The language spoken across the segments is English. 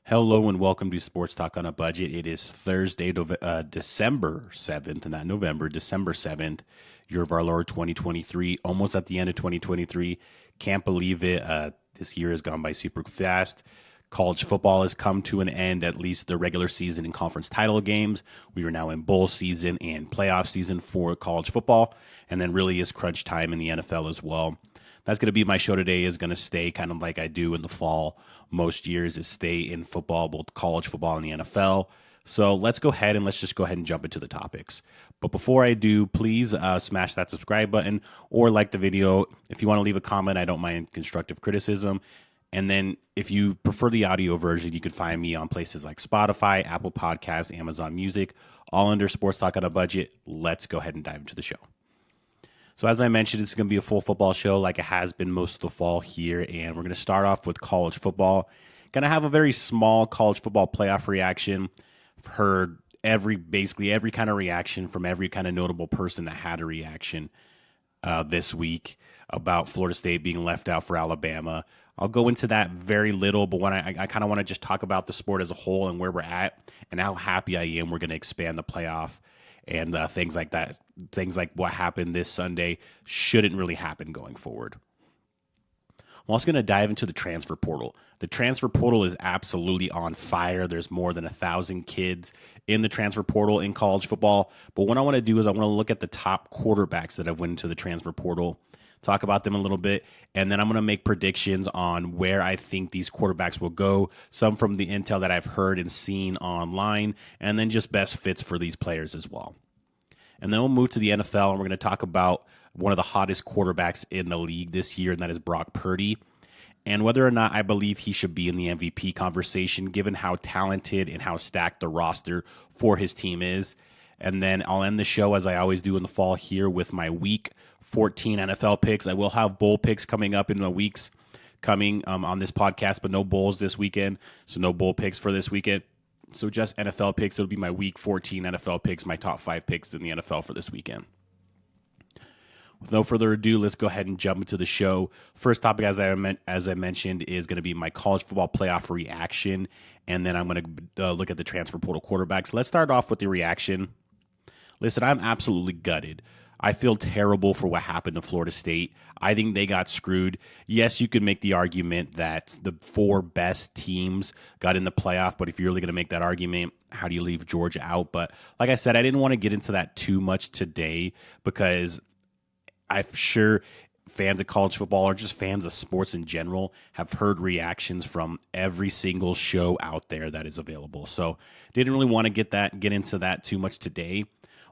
Hello and welcome to Sports Talk on a Budget. It is Thursday, December 7th, not November, December 7th, year of our Lord 2023, almost at the end of 2023. Can't believe it. This year has gone by super fast. College football has come to an end, at least the regular season and conference title games. We are now in bowl season and playoff season for college football, and then really is crunch time in the NFL as well. That's going to be my show today. Is going to stay kind of like I do in the fall most years, is stay in football, both college football and the NFL. So let's go ahead and jump into the topics. But before I do, please smash that subscribe button or like the video. If you want to leave a comment, I don't mind constructive criticism. And then if you prefer the audio version, you can find me on places like Spotify, Apple Podcasts, Amazon Music, all under Sports Talk on a Budget. Let's go ahead and dive into the show. So as I mentioned, it's going to be a full football show like it has been most of the fall here, and we're going to start off with college football. Going to have a very small college football playoff reaction. I've heard basically every kind of reaction from every kind of notable person that had a reaction this week about Florida State being left out for Alabama. I'll go into that very little, but when I kind of want to just talk about the sport as a whole and where we're at and how happy I am we're going to expand the playoff and things like that. Things like what happened this Sunday shouldn't really happen going forward. I'm also going to dive into the transfer portal. The transfer portal is absolutely on fire. There's more than 1,000 kids in the transfer portal in college football. But what I want to do is I want to look at the top quarterbacks that have went into the transfer portal, talk about them a little bit, and then I'm going to make predictions on where I think these quarterbacks will go, some from the intel that I've heard and seen online, and then just best fits for these players as well. And then we'll move to the NFL, and we're going to talk about one of the hottest quarterbacks in the league this year, and that is Brock Purdy, and whether or not I believe he should be in the MVP conversation, given how talented and how stacked the roster for his team is. And then I'll end the show, as I always do in the fall here, with my Week 14 NFL picks. I will have bowl picks coming up in the weeks coming on this podcast, but no bowls this weekend, so no bowl picks for this weekend. So just NFL picks. It'll be my Week 14 NFL picks, my top 5 picks in the NFL for this weekend. With no further ado, let's go ahead and jump into the show. First topic, as I mentioned, is going to be my college football playoff reaction, and then I'm going to look at the transfer portal quarterbacks. Let's start off with the reaction. Listen, I'm absolutely gutted. I feel terrible for what happened to Florida State. I think they got screwed. Yes, you could make the argument that the 4 best teams got in the playoff, but if you're really going to make that argument, how do you leave Georgia out? But like I said, I didn't want to get into that too much today because I'm sure fans of college football or just fans of sports in general have heard reactions from every single show out there that is available. So didn't really want to get into that too much today.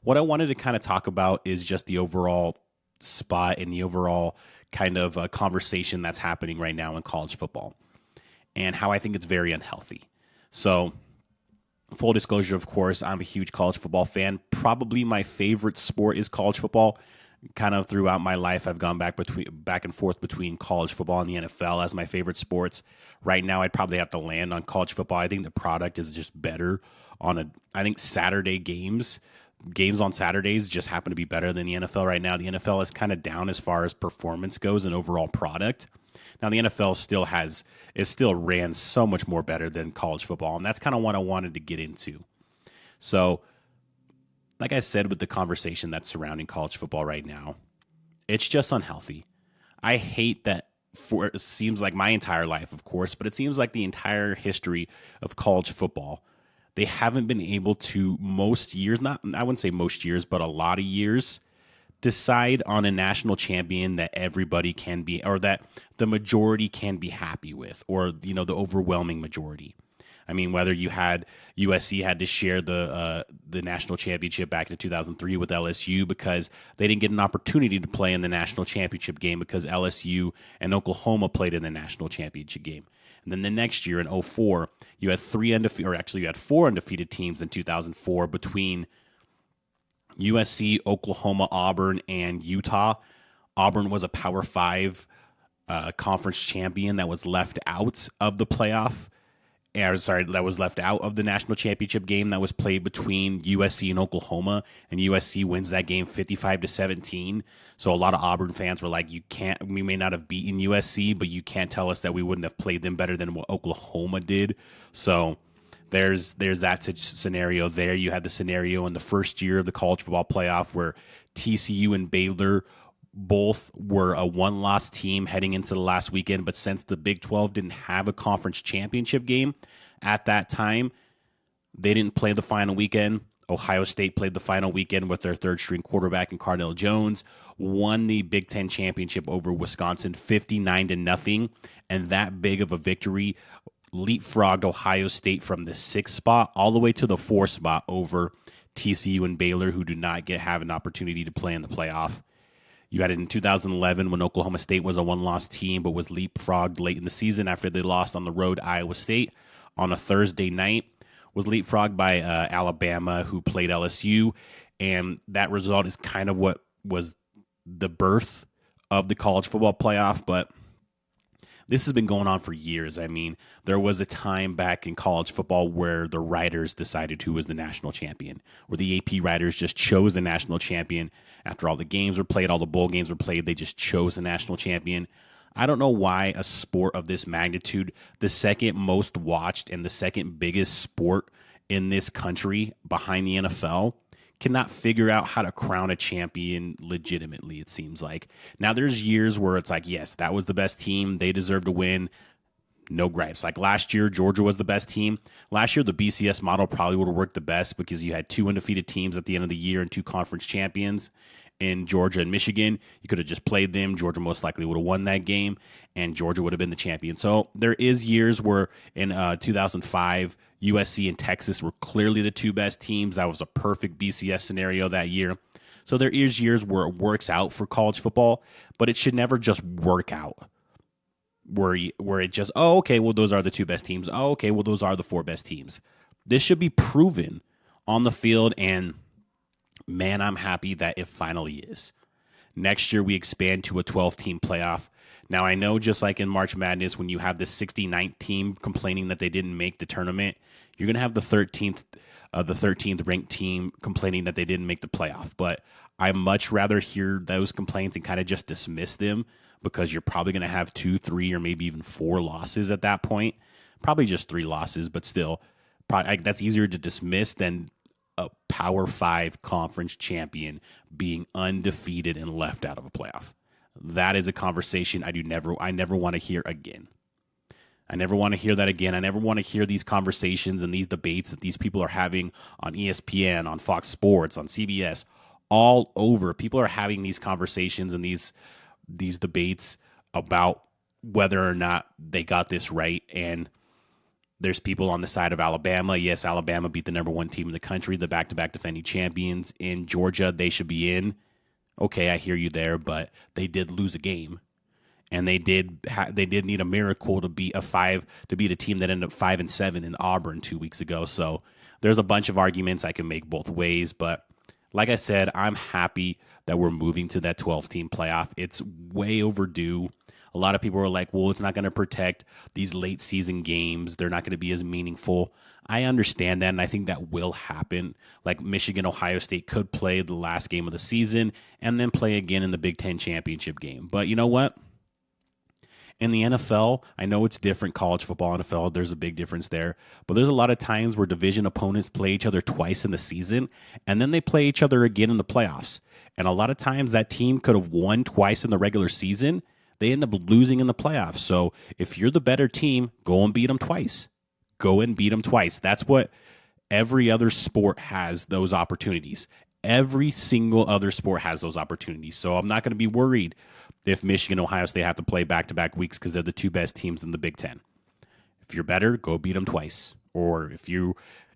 What I wanted to kind of talk about is just the overall spot and the overall kind of conversation that's happening right now in college football and how I think it's very unhealthy. So full disclosure, of course, I'm a huge college football fan. Probably my favorite sport is college football. Kind of throughout my life, I've gone back and forth between college football and the NFL as my favorite sports. Right now, I'd probably have to land on college football. I think the product is just better I think Saturday games on Saturdays just happen to be better than the NFL right now. The NFL is kind of down as far as performance goes and overall product. Now, the NFL still ran so much more better than college football, and that's kind of what I wanted to get into. So, like I said, with the conversation that's surrounding college football right now, it's just unhealthy. I hate that it seems like my entire life, of course, but it seems like the entire history of college football, they haven't been able to most years, I wouldn't say most years, but a lot of years, decide on a national champion that everybody can be, or that the majority can be happy with, or, the overwhelming majority. I mean, whether you had USC had to share the national championship back in 2003 with LSU because they didn't get an opportunity to play in the national championship game because LSU and Oklahoma played in the national championship game. And then the next year in 2004, you had 4 undefeated teams in 2004 between USC, Oklahoma, Auburn, and Utah. Auburn was a Power 5 conference champion that was left out of the playoff. sorry, that was left out of the national championship game that was played between USC and Oklahoma, and USC wins that game 55-17. So a lot of Auburn fans were like, we may not have beaten USC, but you can't tell us that we wouldn't have played them better than what Oklahoma did. So there's that scenario there. You had the scenario in the first year of the college football playoff where TCU and Baylor both were a one-loss team heading into the last weekend, but since the Big 12 didn't have a conference championship game at that time, they didn't play the final weekend. Ohio State played the final weekend with their third-string quarterback in Cardale Jones, won the Big Ten championship over Wisconsin 59-0, and that big of a victory leapfrogged Ohio State from the 6th spot all the way to the 4th spot over TCU and Baylor, who do not have an opportunity to play in the playoff. You had it in 2011 when Oklahoma State was a one-loss team but was leapfrogged late in the season after they lost on the road to Iowa State on a Thursday night. Was leapfrogged by Alabama, who played LSU, and that result is kind of what was the birth of the college football playoff, but this has been going on for years. I mean, there was a time back in college football where the writers decided who was the national champion, where the AP writers just chose the national champion. After all the games were played, all the bowl games were played, they just chose the national champion. I don't know why a sport of this magnitude, the second most watched and the second biggest sport in this country behind the NFL, cannot figure out how to crown a champion legitimately, it seems like. Now, there's years where it's like, yes, that was the best team. They deserve to win. No gripes. Like last year, Georgia was the best team. Last year, the BCS model probably would have worked the best because you had 2 undefeated teams at the end of the year and 2 conference champions in Georgia and Michigan. You could have just played them. Georgia most likely would have won that game, and Georgia would have been the champion. So there is years where in 2005, USC and Texas were clearly the 2 best teams. That was a perfect BCS scenario that year. So there is years where it works out for college football, but it should never just work out where it just, oh, okay, well, those are the 2 best teams. Oh, okay, well, those are the 4 best teams. This should be proven on the field, and man, I'm happy that it finally is. Next year, we expand to a 12-team playoff. Now, I know just like in March Madness, when you have the 69th team complaining that they didn't make the tournament, you're going to have the 13th ranked team complaining that they didn't make the playoff. But I much rather hear those complaints and kind of just dismiss them, because you're probably going to have 2, 3, or maybe even 4 losses at that point. Probably just 3 losses, but still, that's easier to dismiss than a Power 5 conference champion being undefeated and left out of a playoff. That is a conversation I never want to hear again. I never want to hear that again. I never want to hear these conversations and these debates that these people are having on ESPN, on Fox Sports, on CBS, all over. People are having these conversations and these debates about whether or not they got this right. And there's people on the side of Alabama. Yes, Alabama beat the number 1 team in the country, the back-to-back defending champions. In Georgia, they should be in. Okay, I hear you there, but they did lose a game, and they did need a miracle to beat a team that ended up 5-7 in Auburn 2 weeks ago. So there's a bunch of arguments I can make both ways, but like I said, I'm happy that we're moving to that 12-team playoff. It's way overdue. A lot of people are like, well, it's not going to protect these late season games. They're not going to be as meaningful. I understand that, and I think that will happen. Like Michigan, Ohio State could play the last game of the season and then play again in the Big Ten championship game. But you know what? In the NFL, I know it's different, college football, NFL, there's a big difference there. But there's a lot of times where division opponents play each other twice in the season, and then they play each other again in the playoffs. And a lot of times that team could have won twice in the regular season. They end up losing in the playoffs. So if you're the better team, go and beat them twice. Go and beat them twice. That's what every other sport has, those opportunities. Every single other sport has those opportunities. So I'm not going to be worried if Michigan, Ohio State have to play back-to-back weeks because they're the 2 best teams in the Big Ten. If you're better, go beat them twice. Or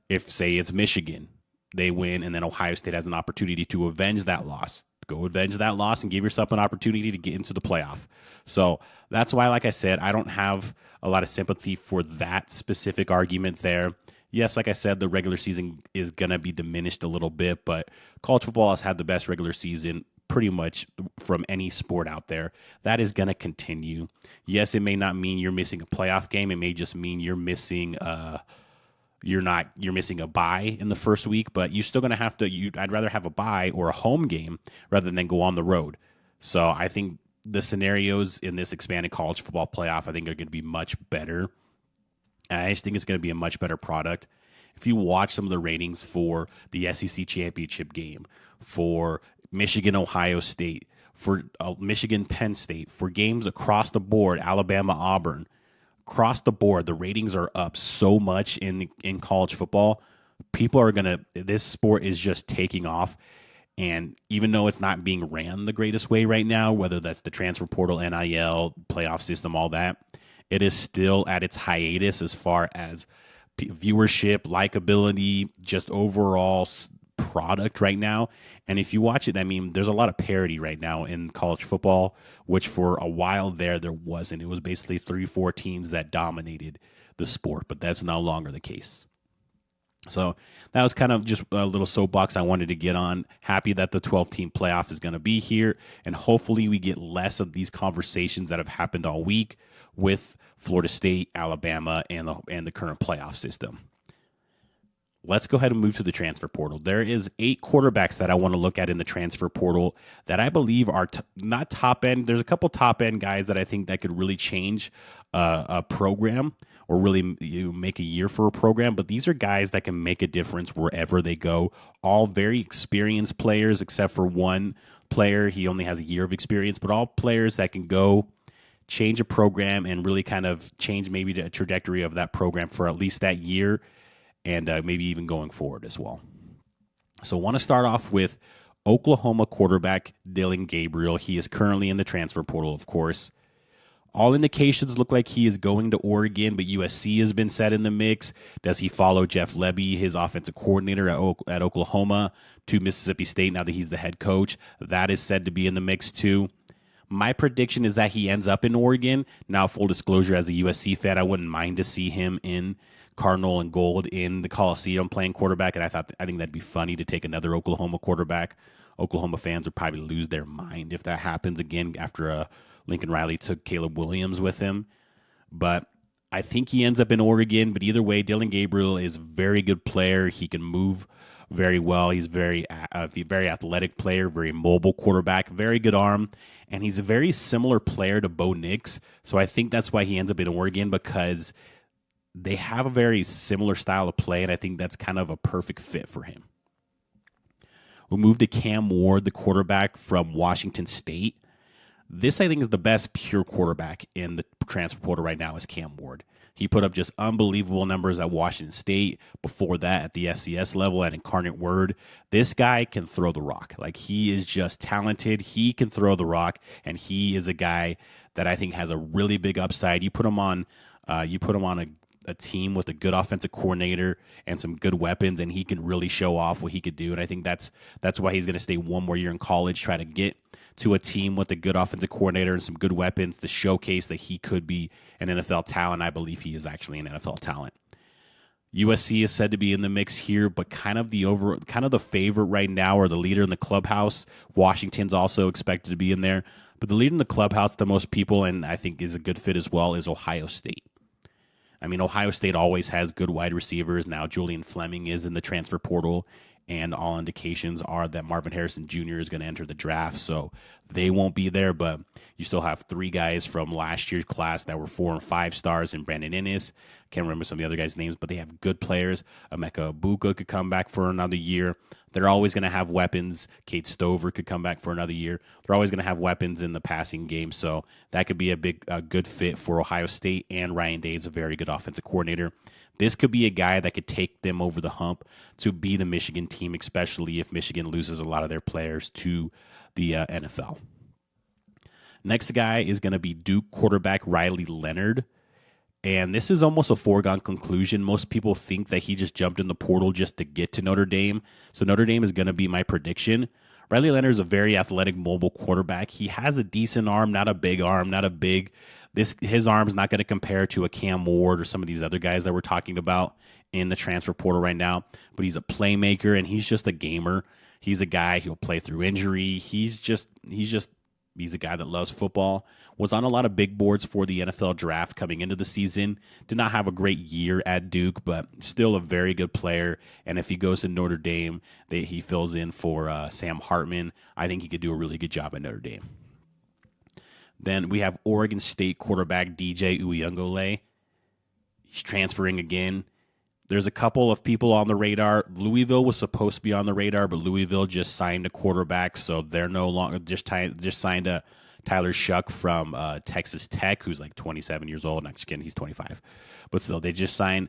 if say it's Michigan, they win, and then Ohio State has an opportunity to avenge that loss. Go avenge that loss and give yourself an opportunity to get into the playoff. So that's why, like I said, I don't have a lot of sympathy for that specific argument there. Yes, like I said, the regular season is going to be diminished a little bit, but college football has had the best regular season pretty much from any sport out there. That is going to continue. Yes, it may not mean you're missing a playoff game. It may just mean you're missing you're missing a bye in the first week, but you're still going to have to. I'd rather have a bye or a home game rather than go on the road. So I think the scenarios in this expanded college football playoff, I think, are going to be much better. And I just think it's going to be a much better product. If you watch some of the ratings for the SEC championship game, for Michigan, Ohio State, for Michigan, Penn State, for games across the board, Alabama, Auburn, across the board, the ratings are up so much in college football. People are this sport is just taking off. And even though it's not being ran the greatest way right now, whether that's the transfer portal, NIL, playoff system, all that, it is still at its hiatus as far as viewership, likability, just overall product right now. And if you watch it, I mean, there's a lot of parity right now in college football, which for a while there wasn't. It was basically 3-4 teams that dominated the sport, but that's no longer the case. So that was kind of just a little soapbox I wanted to get on. Happy that the 12-team playoff is going to be here, and hopefully we get less of these conversations that have happened all week with Florida State, Alabama, and the current playoff system. Let's go ahead and move to the transfer portal. There is 8 quarterbacks that I want to look at in the transfer portal that I believe are not top end. There's a couple top end guys that I think that could really change a program or really make a year for a program. But these are guys that can make a difference wherever they go. All very experienced players, except for one player. He only has a year of experience, but all players that can go change a program and really kind of change maybe the trajectory of that program for at least that year. And maybe even going forward as well. So I want to start off with Oklahoma quarterback Dillon Gabriel. He is currently in the transfer portal, of course. All indications look like he is going to Oregon, but USC has been set in the mix. Does he follow Jeff Lebby, his offensive coordinator at Oklahoma, to Mississippi State now that he's the head coach? That is said to be in the mix too. My prediction is that he ends up in Oregon. Now, full disclosure, as a USC fan, I wouldn't mind to see him in Cardinal and Gold in the Coliseum playing quarterback, and I think that'd be funny to take another Oklahoma quarterback. Oklahoma fans would probably lose their mind if that happens again after Lincoln Riley took Caleb Williams with him. But I think he ends up in Oregon. But either way, Dillon Gabriel is a very good player. He can move very well. He's very athletic player, very mobile quarterback, very good arm, and he's a very similar player to Bo Nix. So I think that's why he ends up in Oregon, because they have a very similar style of play, and I think that's kind of a perfect fit for him. We'll move to Cam Ward, the quarterback from Washington State. This, I think, is the best pure quarterback in the transfer portal right now is Cam Ward. He put up just unbelievable numbers at Washington State. Before that, at the FCS level at Incarnate Word. This guy can throw the rock. Like, he is just talented. He can throw the rock, and he is a guy that I think has a really big upside. You put him on a team with a good offensive coordinator and some good weapons, and he can really show off what he could do. And I think that's why he's going to stay one more year in college, try to get to a team with a good offensive coordinator and some good weapons to showcase that he could be an NFL talent. I believe he is actually an NFL talent. USC is said to be in the mix here, but kind of the favorite right now, or the leader in the clubhouse. Washington's also expected to be in there, but the leader in the clubhouse, the most people, and I think is a good fit as well, is Ohio State. I mean, Ohio State always has good wide receivers. Now Julian Fleming is in the transfer portal, and all indications are that Marvin Harrison Jr. is going to enter the draft, so they won't be there. But you still have 3 guys from last year's class that were 4 and 5 stars, and Brandon Innis. Can't remember some of the other guys' names, but they have good players. Emeka Ibuka could come back for another year. They're always going to have weapons. Kate Stover could come back for another year. They're always going to have weapons in the passing game, so that could be a good fit for Ohio State. And Ryan Day is a very good offensive coordinator. This could be a guy that could take them over the hump to be the Michigan team, especially if Michigan loses a lot of their players to the NFL. Next guy is going to be Duke quarterback Riley Leonard. And this is almost a foregone conclusion. Most people think that he just jumped in the portal just to get to Notre Dame. So Notre Dame is going to be my prediction. Riley Leonard is a very athletic, mobile quarterback. He has a decent arm, not a big arm, not a big. His arm is not going to compare to a Cam Ward or some of these other guys that we're talking about in the transfer portal right now. But he's a playmaker, and he's just a gamer. He's a guy he'll play through injury. He's a guy that loves football. Was on a lot of big boards for the NFL draft coming into the season. Did not have a great year at Duke, but still a very good player. And if he goes to Notre Dame, he fills in for Sam Hartman. I think he could do a really good job at Notre Dame. Then we have Oregon State quarterback DJ Uyunglele. He's transferring again. There's a couple of people on the radar. Louisville was supposed to be on the radar, but Louisville just signed a quarterback, so they're no longer just signed a Tyler Shuck from Texas Tech, who's like 27 years old. Not just kidding, he's 25, but still, they just signed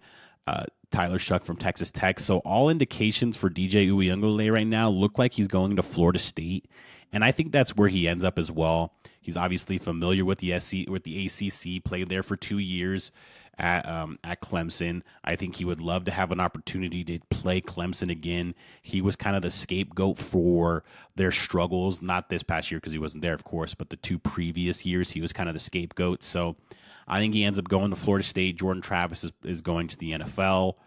Tyler Shuck from Texas Tech. So all indications for DJ Uyunglele right now look like he's going to Florida State, and I think that's where he ends up as well. He's obviously familiar with the ACC, played there for 2 years at Clemson. I think he would love to have an opportunity to play Clemson again. He was kind of the scapegoat for their struggles, not this past year because he wasn't there, of course, but the 2 previous years he was kind of the scapegoat. So I think he ends up going to Florida State. Jordan Travis is going to the NFL.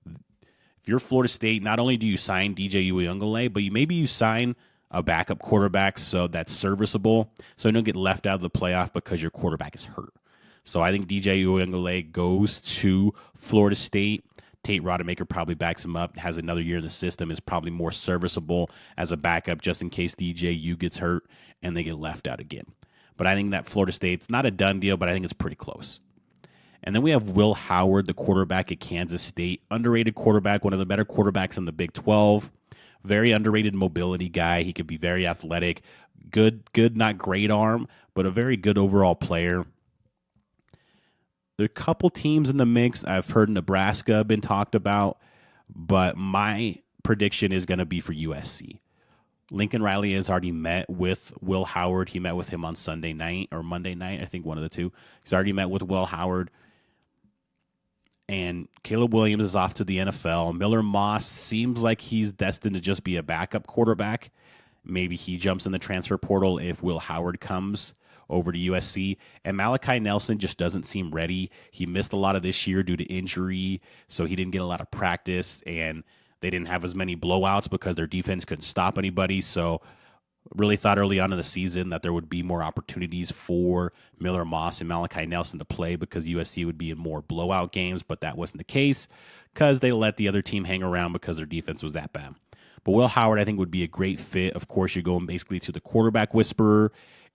If you're Florida State, not only do you sign DJ Uyunglele, but maybe you sign a backup quarterback so that's serviceable, so you don't get left out of the playoff because your quarterback is hurt. So I think DJ Uyunglele goes to Florida State. Tate Rodemaker probably backs him up, has another year in the system, is probably more serviceable as a backup just in case DJU gets hurt and they get left out again. But I think that Florida State's not a done deal, but I think it's pretty close. And then we have Will Howard, the quarterback at Kansas State. Underrated quarterback, one of the better quarterbacks in the Big 12. Very underrated mobility guy. He could be very athletic. Good, not great arm, but a very good overall player. There are a couple teams in the mix. I've heard Nebraska been talked about, but my prediction is going to be for USC. Lincoln Riley has already met with Will Howard. He met with him on Sunday night or Monday night, I think one of the two. He's already met with Will Howard. And Caleb Williams is off to the NFL. Miller Moss seems like he's destined to just be a backup quarterback. Maybe he jumps in the transfer portal if Will Howard comes over to USC. And Malachi Nelson just doesn't seem ready. He missed a lot of this year due to injury, so he didn't get a lot of practice, and they didn't have as many blowouts because their defense couldn't stop anybody. So really thought early on in the season that there would be more opportunities for Miller Moss and Malachi Nelson to play because USC would be in more blowout games, but that wasn't the case because they let the other team hang around because their defense was that bad. But Will Howard, I think, would be a great fit. Of course, you're going basically to the quarterback whisperer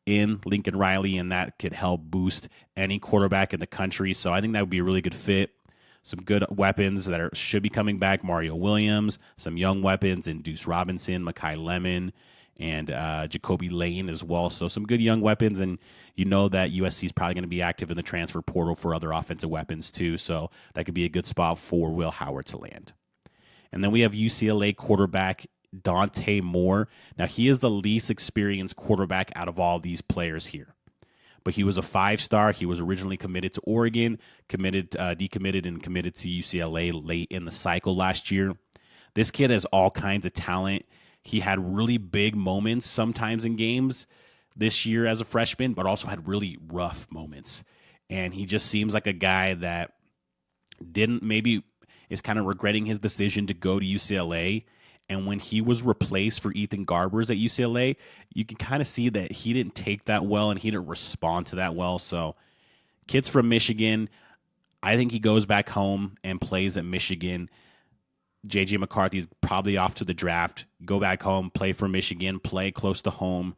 in Lincoln Riley, and that could help boost any quarterback in the country. So I think that would be a really good fit. Some good weapons that should be coming back. Mario Williams, some young weapons in Deuce Robinson, Mekhi Lemon, and Jacoby Lane as well. So some good young weapons, and you know that USC is probably going to be active in the transfer portal for other offensive weapons too. So that could be a good spot for Will Howard to land. And then we have UCLA quarterback Dante Moore. Now, he is the least experienced quarterback out of all these players here. But he was a 5-star. He was originally committed to Oregon, decommitted, and committed to UCLA late in the cycle last year. This kid has all kinds of talent. He had really big moments sometimes in games this year as a freshman, but also had really rough moments. And he just seems like a guy that is kind of regretting his decision to go to UCLA. And when he was replaced for Ethan Garbers at UCLA, you can kind of see that he didn't take that well and he didn't respond to that well. So kid's from Michigan. I think he goes back home and plays at Michigan. J.J. McCarthy is probably off to the draft. Go back home, play for Michigan, play close to home.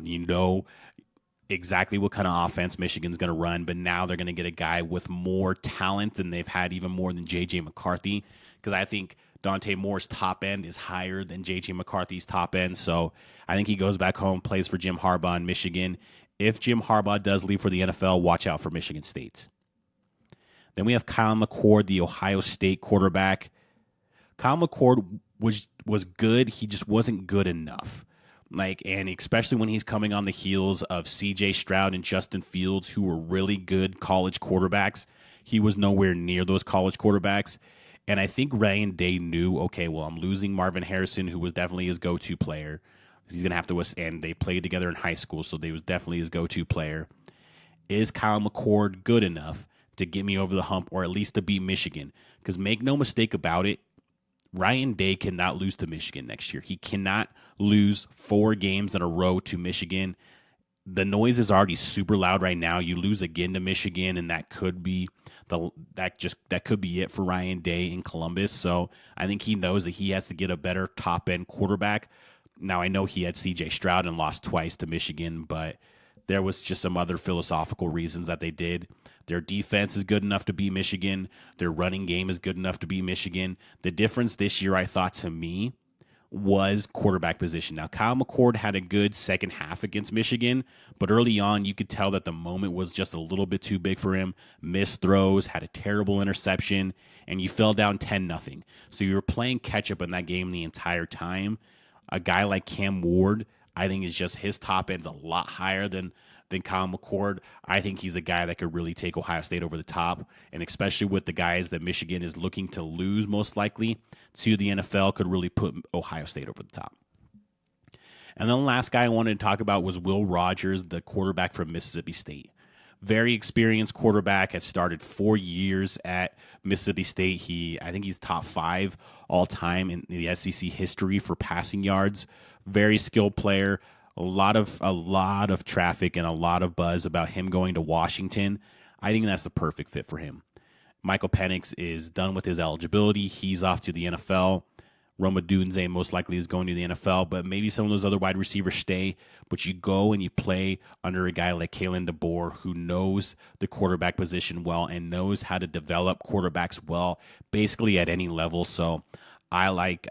You know exactly what kind of offense Michigan's going to run, but now they're going to get a guy with more talent than they've had, even more than J.J. McCarthy, because I think Dante Moore's top end is higher than J.J. McCarthy's top end. So I think he goes back home, plays for Jim Harbaugh in Michigan. If Jim Harbaugh does leave for the NFL, watch out for Michigan State. Then we have Kyle McCord, the Ohio State quarterback. Kyle McCord was good. He just wasn't good enough. And especially when he's coming on the heels of C.J. Stroud and Justin Fields, who were really good college quarterbacks, he was nowhere near those college quarterbacks. And I think Ryan Day knew, okay, well, I'm losing Marvin Harrison, who was definitely his go-to player. He's going to have to, and they played together in high school, so they was definitely his go-to player. Is Kyle McCord good enough to get me over the hump or at least to beat Michigan? Because make no mistake about it, Ryan Day cannot lose to Michigan next year. He cannot lose 4 games in a row to Michigan. The noise is already super loud right now. You lose again to Michigan, and that could be that could be it for Ryan Day in Columbus. So I think he knows that he has to get a better top end quarterback. Now I know he had C.J. Stroud and lost twice to Michigan, but there was just some other philosophical reasons that they did. Their defense is good enough to beat Michigan. Their running game is good enough to beat Michigan. The difference this year, I thought, to me, was quarterback position. Now, Kyle McCord had a good second half against Michigan, but early on, you could tell that the moment was just a little bit too big for him. Missed throws, had a terrible interception, and you fell down 10-0. So you were playing catch up in that game the entire time. A guy like Cam Ward, I think is just his top end's a lot higher than Kyle McCord. I think he's a guy that could really take Ohio State over the top, and especially with the guys that Michigan is looking to lose most likely to the NFL, could really put Ohio State over the top. And then the last guy I wanted to talk about was Will Rogers, the quarterback from Mississippi State. Very experienced quarterback, has started 4 years at Mississippi State. I think he's top 5 all time in the SEC history for passing yards. Very skilled player. A lot of traffic and a lot of buzz about him going to Washington. I think that's the perfect fit for him. Michael Penix is done with his eligibility. He's off to the NFL. Roma Dunze most likely is going to the NFL, but maybe some of those other wide receivers stay. But you go and you play under a guy like Kalen DeBoer, who knows the quarterback position well and knows how to develop quarterbacks well, basically at any level. So I like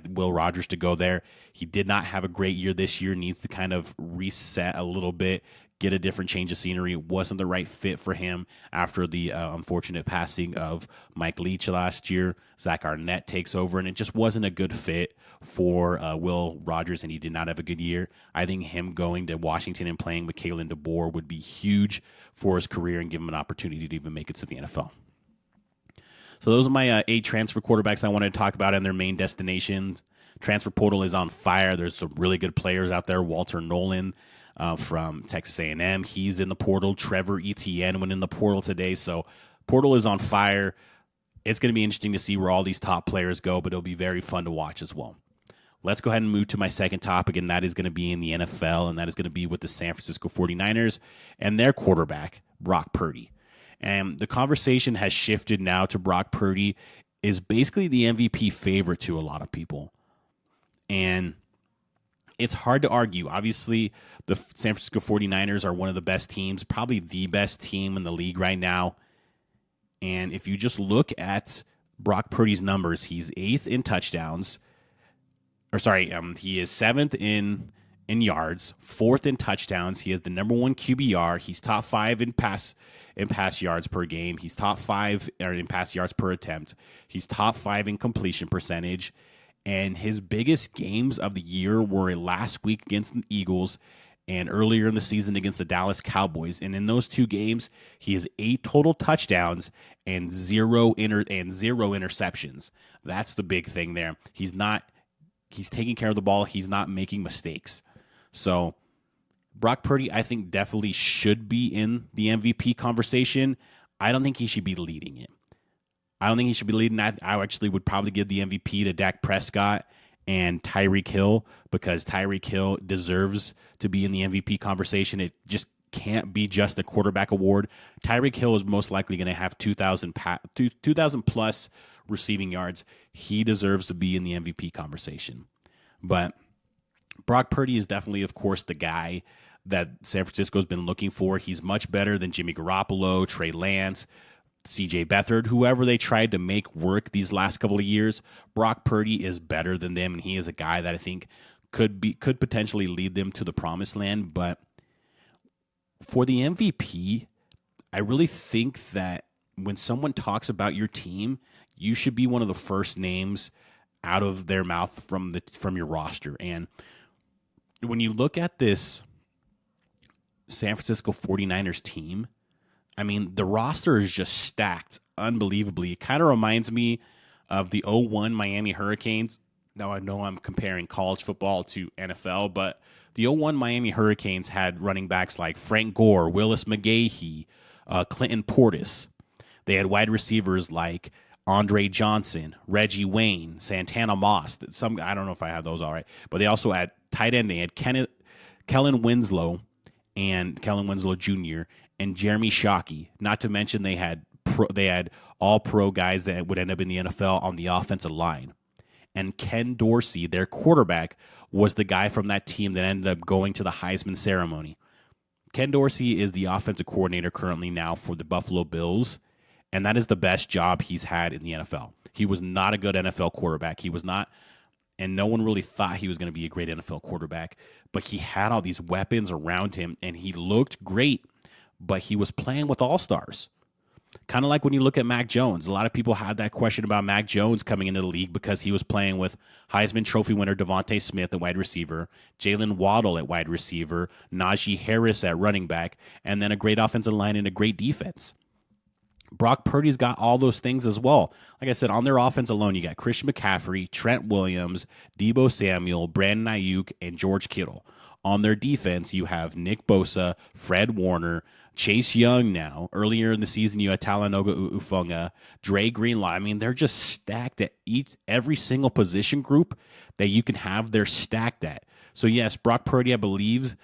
Will Rogers to go there. He did not have a great year this year. Needs to kind of reset a little bit, get a different change of scenery. Wasn't the right fit for him after the unfortunate passing of Mike Leach last year. Zach Arnett takes over, and it just wasn't a good fit for Will Rogers, and he did not have a good year. I think him going to Washington and playing with Kalen DeBoer would be huge for his career and give him an opportunity to even make it to the NFL. So those are my 8 transfer quarterbacks I wanted to talk about and their main destinations. Transfer portal is on fire. There's some really good players out there. Walter Nolan from Texas A&M, he's in the portal. Trevor Etienne went in the portal today. So portal is on fire. It's going to be interesting to see where all these top players go, but it'll be very fun to watch as well. Let's go ahead and move to my second topic, and that is going to be in the NFL, and that is going to be with the San Francisco 49ers and their quarterback, Brock Purdy. And the conversation has shifted now to Brock Purdy is basically the MVP favorite to a lot of people. And it's hard to argue. Obviously, the San Francisco 49ers are one of the best teams, probably the best team in the league right now. And if you just look at Brock Purdy's numbers, he's 8th in touchdowns. He is 7th in yards, 4th in touchdowns. He has the number 1 QBR. He's top 5 in pass yards per game. He's top 5 in pass yards per attempt. He's top 5 in completion percentage. And his biggest games of the year were last week against the Eagles and earlier in the season against the Dallas Cowboys. And in those 2 games, he has 8 total touchdowns and 0 interceptions. That's the big thing there. He's taking care of the ball. He's not making mistakes. So Brock Purdy, I think, definitely should be in the MVP conversation. I don't think he should be leading it. I don't think he should be leading that. I actually would probably give the MVP to Dak Prescott and Tyreek Hill because Tyreek Hill deserves to be in the MVP conversation. It just can't be just a quarterback award. Tyreek Hill is most likely going to have 2,000 plus receiving yards. He deserves to be in the MVP conversation. But Brock Purdy is definitely, of course, the guy that San Francisco's been looking for. He's much better than Jimmy Garoppolo, Trey Lance, C.J. Beathard, whoever they tried to make work these last couple of years. Brock Purdy is better than them, and he is a guy that I think could potentially lead them to the promised land. But for the MVP, I really think that when someone talks about your team, you should be one of the first names out of their mouth from your roster. And when you look at this San Francisco 49ers team, I mean, the roster is just stacked unbelievably. It kind of reminds me of the 2001 Miami Hurricanes. Now, I know I'm comparing college football to NFL, but the 2001 Miami Hurricanes had running backs like Frank Gore, Willis McGahee, Clinton Portis. They had wide receivers like Andre Johnson, Reggie Wayne, Santana Moss. Some I don't know if I have those all right, but they also had tight end. They had Kellen Winslow Jr. and Jeremy Shockey. Not to mention they had all pro guys that would end up in the NFL on the offensive line. And Ken Dorsey, their quarterback, was the guy from that team that ended up going to the Heisman ceremony. Ken Dorsey is the offensive coordinator currently now for the Buffalo Bills, and that is the best job he's had in the NFL. He was not a good NFL quarterback. He was not, and no one really thought he was going to be a great NFL quarterback, but he had all these weapons around him, and he looked great, but he was playing with all-stars. Kind of like when you look at Mac Jones. A lot of people had that question about Mac Jones coming into the league because he was playing with Heisman Trophy winner Devontae Smith at wide receiver, Jalen Waddle at wide receiver, Najee Harris at running back, and then a great offensive line and a great defense. Brock Purdy's got all those things as well. Like I said, on their offense alone, you got Christian McCaffrey, Trent Williams, Deebo Samuel, Brandon Ayuk, and George Kittle. On their defense, you have Nick Bosa, Fred Warner, Chase Young now. Earlier in the season, you had Talanoga Ufunga, Dre Greenlaw. I mean, they're just stacked at every single position group that you can have, they're stacked at. So, yes, Brock Purdy, I believe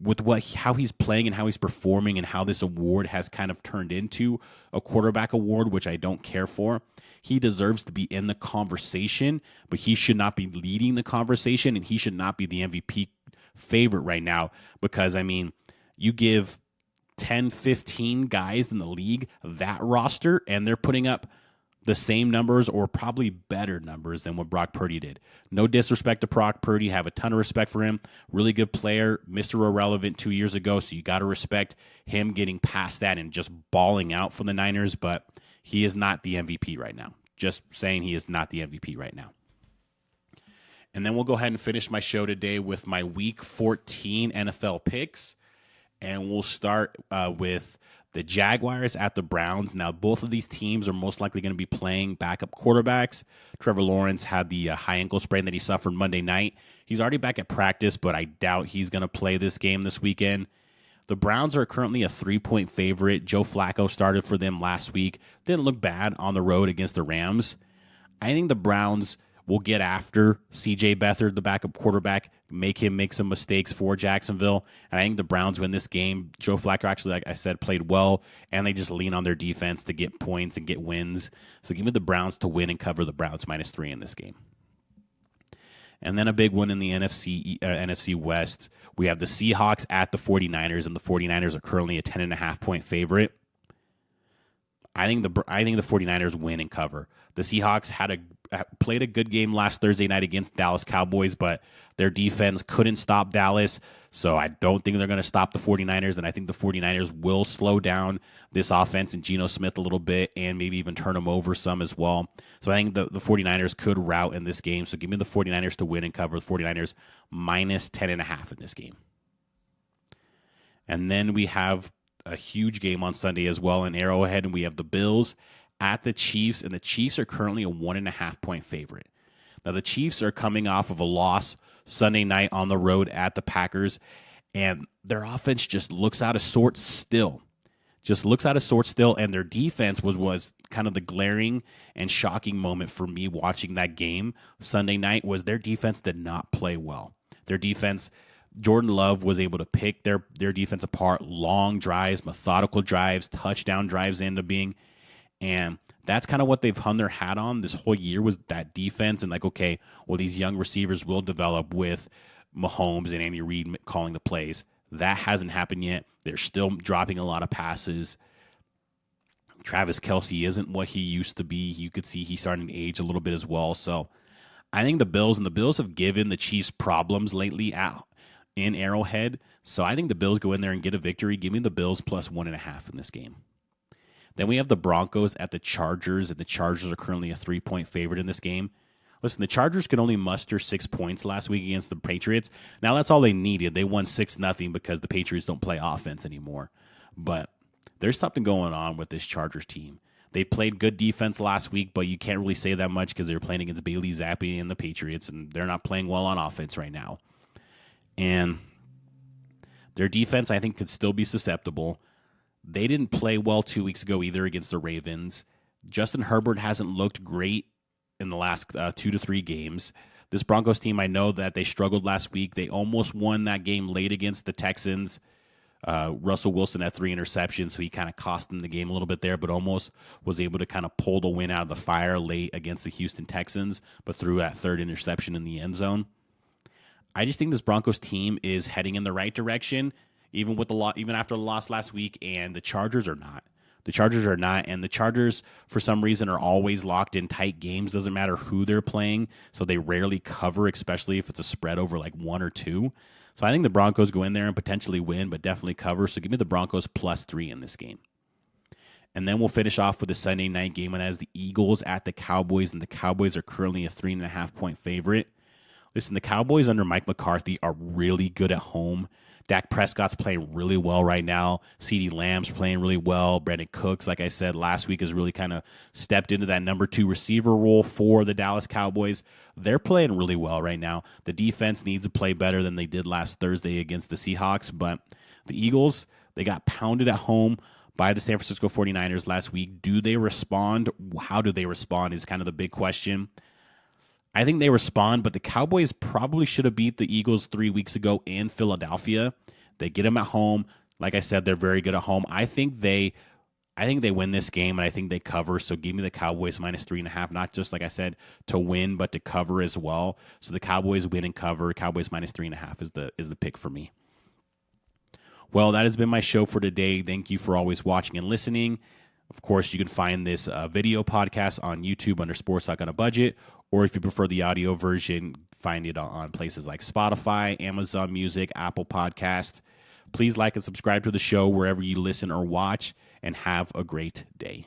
with how he's playing and how he's performing and how this award has kind of turned into a quarterback award, which I don't care for. He deserves to be in the conversation, but he should not be leading the conversation, and he should not be the MVP favorite right now because, I mean, you give 10, 15 guys in the league that roster, and they're putting up the same numbers or probably better numbers than what Brock Purdy did. No disrespect to Brock Purdy. Have a ton of respect for him. Really good player. Mr. Irrelevant 2 years ago, so you got to respect him getting past that and just balling out for the Niners, but he is not the MVP right now. Just saying he is not the MVP right now. And then we'll go ahead and finish my show today with my Week 14 NFL picks. And we'll start with the Jaguars at the Browns. Now, both of these teams are most likely going to be playing backup quarterbacks. Trevor Lawrence had the high ankle sprain that he suffered Monday night. He's already back at practice, but I doubt he's going to play this game this weekend. The Browns are currently a 3-point favorite. Joe Flacco started for them last week. Didn't look bad on the road against the Rams. I think the Browns will get after C.J. Beathard, the backup quarterback, make him make some mistakes for Jacksonville. And I think the Browns win this game. Joe Flacco actually, like I said, played well, and they just lean on their defense to get points and get wins. So give me the Browns to win and cover the Browns -3 in this game. And then a big one in the NFC West. We have the Seahawks at the 49ers, and the 49ers are currently a 10.5-point favorite. I think the 49ers win and cover. The Seahawks played a good game last Thursday night against Dallas Cowboys, but their defense couldn't stop Dallas, so I don't think they're going to stop the 49ers, and I think the 49ers will slow down this offense and Geno Smith a little bit and maybe even turn them over some as well. So I think the 49ers could rout in this game, so give me the 49ers to win and cover. The 49ers -10.5 in this game. And then we have a huge game on Sunday as well in Arrowhead, and we have the Bills at the Chiefs, and the Chiefs are currently a 1.5-point favorite. Now, the Chiefs are coming off of a loss Sunday night on the road at the Packers, and their offense just looks out of sorts still. And their defense was kind of the glaring and shocking moment for me watching that game Sunday night was their defense did not play well. Their defense, Jordan Love was able to pick their defense apart, long drives, methodical drives, touchdown drives into being. And that's kind of what they've hung their hat on this whole year was that defense. And like, okay, well, these young receivers will develop with Mahomes and Andy Reid calling the plays. That hasn't happened yet. They're still dropping a lot of passes. Travis Kelce isn't what he used to be. You could see he's starting to age a little bit as well. So I think the Bills have given the Chiefs problems lately in Arrowhead. So I think the Bills go in there and get a victory. Give me the Bills +1.5 in this game. Then we have the Broncos at the Chargers, and the Chargers are currently a 3-point favorite in this game. Listen, the Chargers could only muster 6 points last week against the Patriots. Now, that's all they needed. They won 6-0 because the Patriots don't play offense anymore. But there's something going on with this Chargers team. They played good defense last week, but you can't really say that much because they were playing against Bailey Zappi and the Patriots, and they're not playing well on offense right now. And their defense, I think, could still be susceptible. They didn't play well 2 weeks ago either against the Ravens. Justin Herbert hasn't looked great in the last 2 to 3 games. This Broncos team, I know that they struggled last week. They almost won that game late against the Texans. Russell Wilson had 3 interceptions, so he kind of cost them the game a little bit there, but almost was able to kind of pull the win out of the fire late against the Houston Texans, but threw that 3rd interception in the end zone. I just think this Broncos team is heading in the right direction, even after the loss last week, and the Chargers are not. The Chargers are not, and the Chargers, for some reason, are always locked in tight games. Doesn't matter who they're playing, so they rarely cover, especially if it's a spread over like 1 or 2. So I think the Broncos go in there and potentially win, but definitely cover. So give me the Broncos +3 in this game. And then we'll finish off with the Sunday night game, and as the Eagles at the Cowboys, and the Cowboys are currently a 3.5-point favorite. Listen, the Cowboys under Mike McCarthy are really good at home. Dak Prescott's playing really well right now. CeeDee Lamb's playing really well. Brandon Cooks, like I said last week, has really kind of stepped into that number 2 receiver role for the Dallas Cowboys. They're playing really well right now. The defense needs to play better than they did last Thursday against the Seahawks, but the Eagles, they got pounded at home by the San Francisco 49ers last week. Do they respond? How do they respond is kind of the big question. I think they respond, but the Cowboys probably should have beat the Eagles 3 weeks ago in Philadelphia. They get them at home. Like I said, they're very good at home. I think they win this game, and I think they cover. So give me the Cowboys -3.5, not just, like I said, to win, but to cover as well. So the Cowboys win and cover. Cowboys -3.5 is the pick for me. Well, that has been my show for today. Thank you for always watching and listening. Of course, you can find this video podcast on YouTube under Sports Talk on a Budget, or if you prefer the audio version, find it on places like Spotify, Amazon Music, Apple Podcasts. Please like and subscribe to the show wherever you listen or watch, and have a great day.